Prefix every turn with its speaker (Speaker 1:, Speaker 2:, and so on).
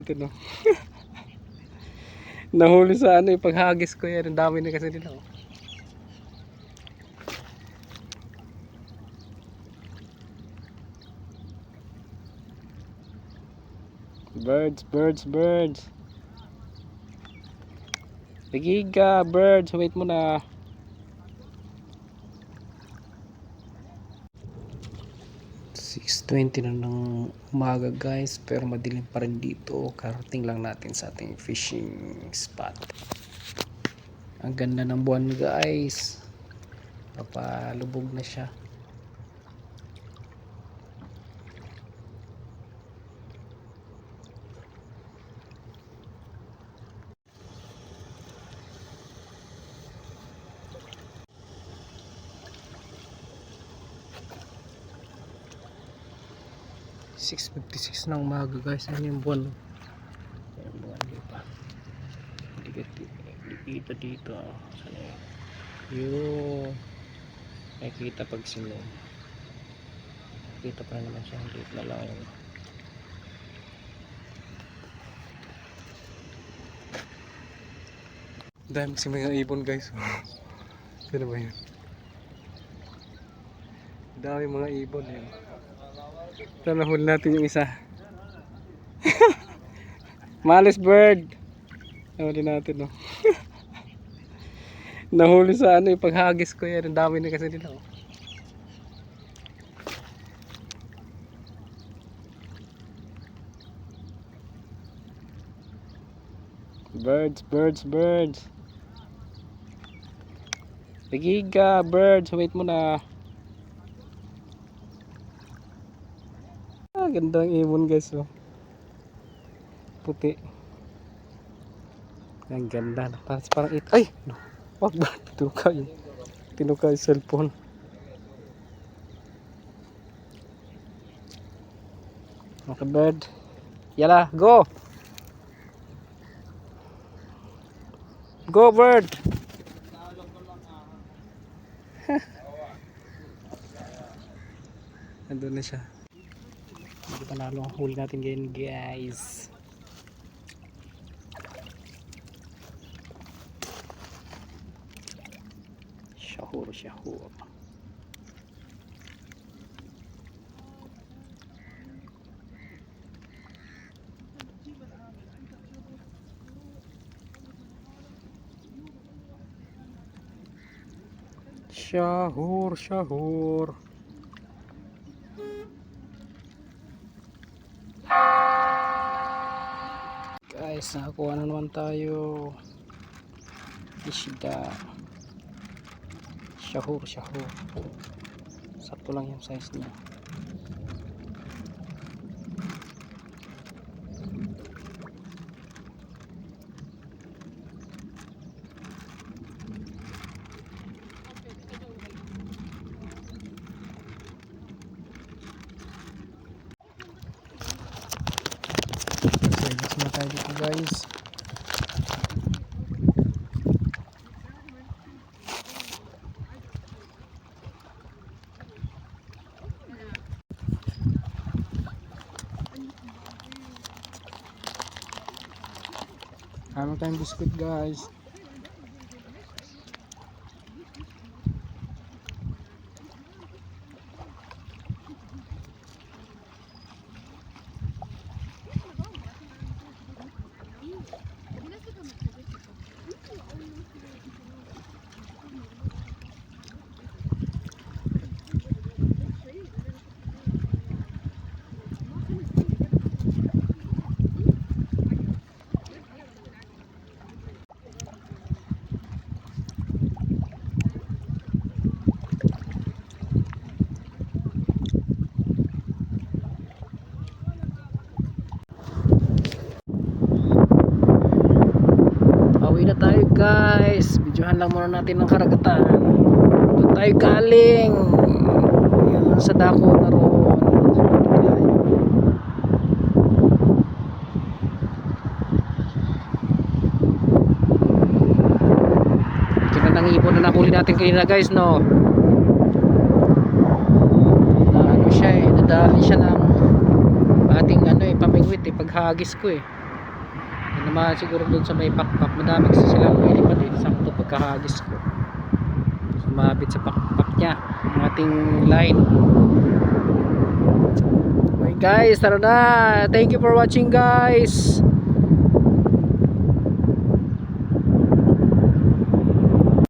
Speaker 1: Ito no. Nahuli sa ano yung paghagis ko yan. Ang dami na kasi nila oh. Birds, birds, birds. Nagiga, birds. Wait mo na. "6:20 na ng umaga guys, pero madilim pa rin dito. Karating lang natin sa ating fishing spot. Ang ganda ng buwan guys, papalubog na siya. "6:56 ng umaga guys." Ano yung buwan? Yung buwan dito. Dito dito. Sana yun? Nakikita pag sinong. Kita pa naman siya. Dito na lang yun. Dami kasi mga ibon guys. Sino ba yun? Dami mga ibon yun. Ito, nahuli natin yung isa. Malis bird. Nahuli natin no. Nahuli sa ano yung paghagis ko yan. Ang dami na kasi nila oh. Birds, birds, birds. Nagiga, birds. Wait mo na. Gandang ibon guys oh. Puti. Ang ganda. Parang it. Ay! No. Wag ba? Tinuka yung cellphone. Okay bird. Yala, go! Go bird! Nandun na siya. Hindi panalo ang huli natin ngayon guys. Shahur, shahur. Shahur, shahur. Guys, nakakuha na naman tayo. Isda. Shahur, shahur. Sakto lang yung size niya. Sama tayo dito guys. Ano tayong biscuit guys. Pauwi na tayo guys. Videohan lang muna natin ng karagatan. Doon tayo galing. Yun, sa dako na roon. Kinatang ibon na nakuli natin kanina guys no. Na ano siya eh, nadali siya ng ating ano eh, pamingwit eh, paghagis ko eh. Yan naman siguro doon sa may pakpak, madami kasi silang pwede pa din. Sakto pagkahagis ko, sumabit sa pakpak niya ang ating line. Okay guys, tara na, thank you for watching guys.